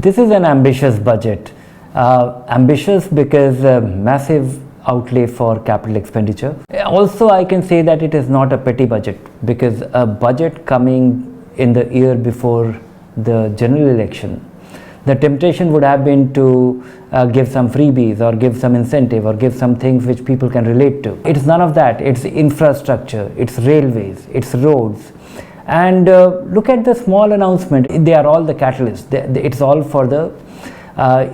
This is an ambitious budget. Ambitious because massive outlay for capital expenditure. Also, I can say that it is not a petty budget, because a budget coming in the year before the general election, the temptation would have been to give some freebies or give some incentive or give some things which people can relate to. It's none of that. It's infrastructure, it's railways, it's roads. And look at the small announcement. They are all the catalysts. It's all for the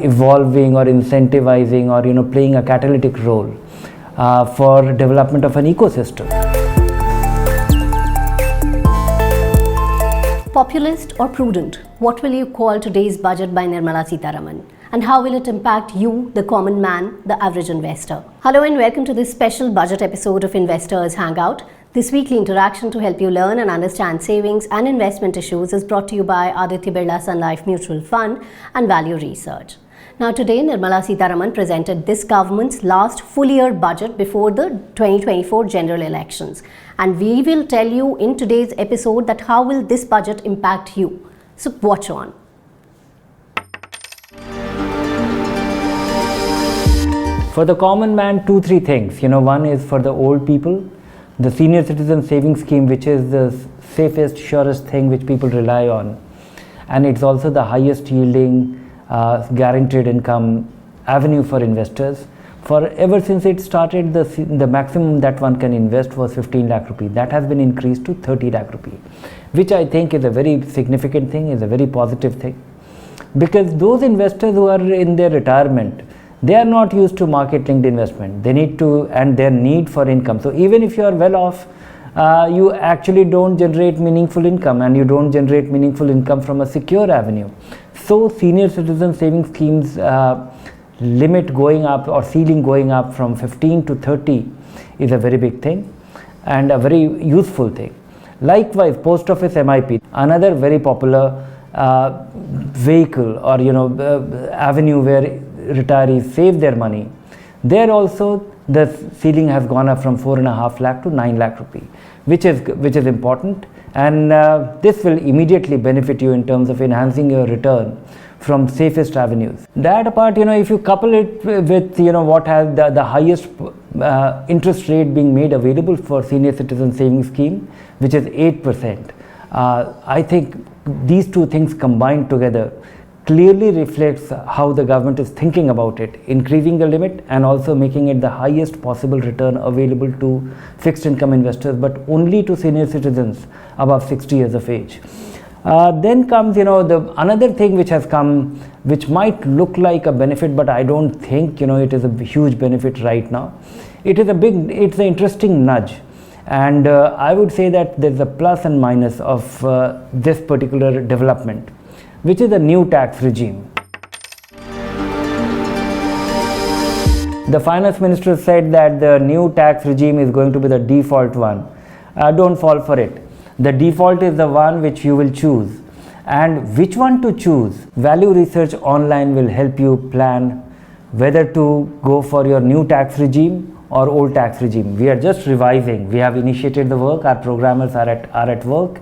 evolving or incentivizing or playing a catalytic role for development of an ecosystem. Populist or prudent? What will you call today's budget by Nirmala Sitharaman? And how will it impact you, the common man, the average investor? Hello and welcome to this special budget episode of Investors Hangout. This weekly interaction to help you learn and understand savings and investment issues is brought to you by Aditya Birla Sun Life Mutual Fund and Value Research. Now today, Nirmala Sitharaman presented this government's last full year budget before the 2024 general elections. And we will tell you in today's episode that how will this budget impact you. So watch on. For the common man, 2-3 things. One is for the old people, the senior citizen savings scheme, which is the safest, surest thing which people rely on. And it's also the highest yielding guaranteed income avenue for investors. For ever since it started, the maximum that one can invest was 15 lakh rupee. That has been increased to 30 lakh rupee, which I think is a very significant thing, is a very positive thing. Because those investors who are in their retirement, they are not used to market linked investment. They need to, and their need for income. So even if you are well off, you actually don't generate meaningful income, and you don't generate meaningful income from a secure avenue. So senior citizen savings schemes limit going up or ceiling going up from 15 to 30 is a very big thing and a very useful thing. Likewise, post office MIP, another very popular vehicle or avenue where retirees save their money. There also the ceiling has gone up from 4.5 lakh to 9 lakh rupee, which is important, and this will immediately benefit you in terms of enhancing your return from safest avenues. That apart, if you couple it with what has the highest interest rate being made available for senior citizen savings scheme, which is 8%, I think these two things combined together clearly reflects how the government is thinking about it, increasing the limit and also making it the highest possible return available to fixed income investors, but only to senior citizens above 60 years of age. Then comes the another thing which has come, which might look like a benefit, but I don't think it is a huge benefit right now. It's an interesting nudge, and I would say that there's a plus and minus of this particular development, which is the new tax regime. The finance minister said that the new tax regime is going to be the default one. Don't fall for it. The default is the one which you will choose. And which one to choose? Value Research Online will help you plan whether to go for your new tax regime or old tax regime. We are just revising. We have initiated the work. Our programmers are at work,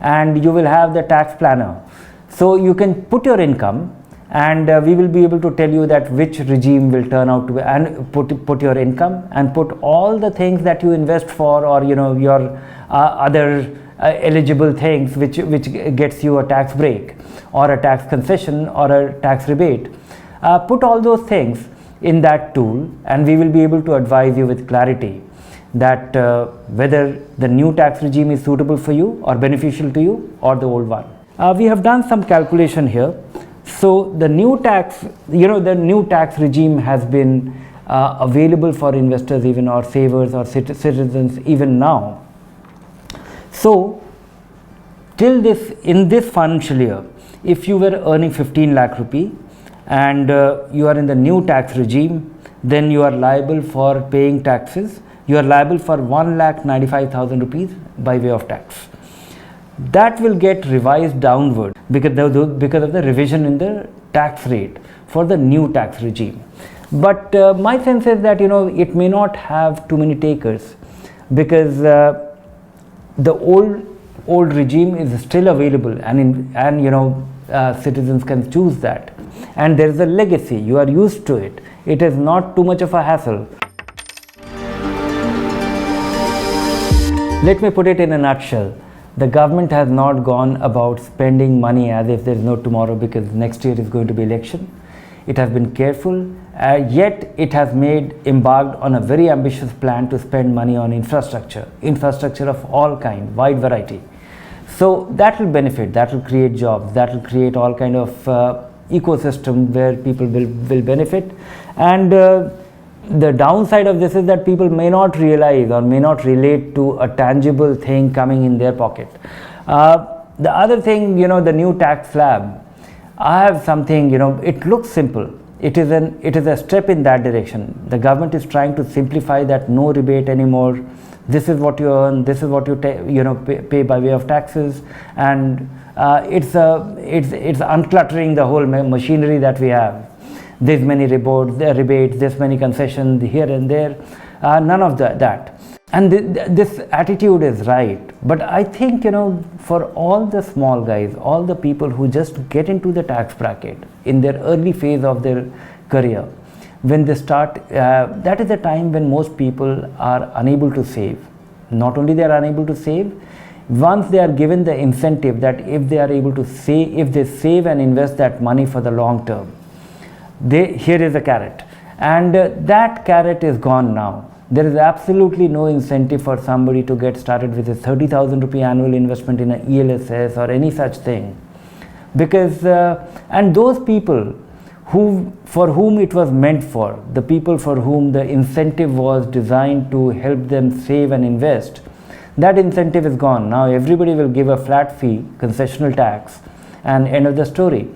and you will have the tax planner. So you can put your income, and we will be able to tell you that which regime will turn out to be, and put your income and put all the things that you invest for, or your other eligible things which gets you a tax break or a tax concession or a tax rebate. Put all those things in that tool, and we will be able to advise you with clarity that whether the new tax regime is suitable for you or beneficial to you, or the old one. We have done some calculation here. So the new tax, the new tax regime has been available for investors even, or savers or citizens even now. So till in this financial year, if you were earning 15 lakh rupee and you are in the new tax regime, then you are liable for paying taxes. You are liable for 1,95,000 rupees by way of tax. That will get revised downward because of the revision in the tax rate for the new tax regime. But my sense is that it may not have too many takers, because the old regime is still available, and citizens can choose that. And there is a legacy, you are used to it. It is not too much of a hassle. Let me put it in a nutshell. The government has not gone about spending money as if there is no tomorrow, because next year is going to be election. It has been careful, yet it has embarked on a very ambitious plan to spend money on infrastructure of all kind, wide variety. So that will benefit, that will create jobs, that will create all kind of ecosystem where people will benefit. And the downside of this is that people may not realize or may not relate to a tangible thing coming in their pocket. The other thing, the new tax slab, I have something, it looks simple. It is a step in that direction. The government is trying to simplify that, no rebate anymore. This is what you earn, this is what you pay by way of taxes, and it's uncluttering the whole machinery that we have. This many rebates, this many concessions here and there, none of that. And this attitude is right, but I think for all the small guys, all the people who just get into the tax bracket in their early phase of their career, when they start, that is the time when most people are unable to save. Not only they are unable to save, once they are given the incentive that if they are able to save, if they save and invest that money for the long term, here is a carrot, and that carrot is gone now. There is absolutely no incentive for somebody to get started with a 30,000 rupee annual investment in an ELSS or any such thing, because and those people for whom it was meant for, the people for whom the incentive was designed to help them save and invest, that incentive is gone. Now everybody will give a flat fee, concessional tax, and end of the story.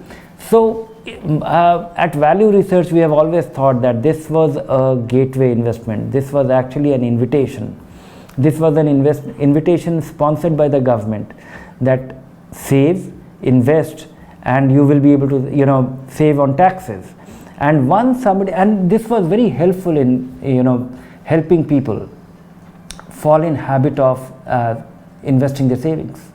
So at Value Research, we have always thought that this was a gateway investment. This was actually an invitation. This was an invitation sponsored by the government that save, invest, and you will be able to save on taxes. And this was very helpful in helping people fall in habit of investing their savings.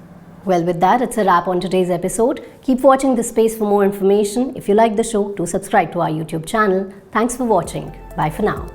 Well, with that, it's a wrap on today's episode. Keep watching this space for more information. If you like the show, do subscribe to our YouTube channel. Thanks for watching. Bye for now.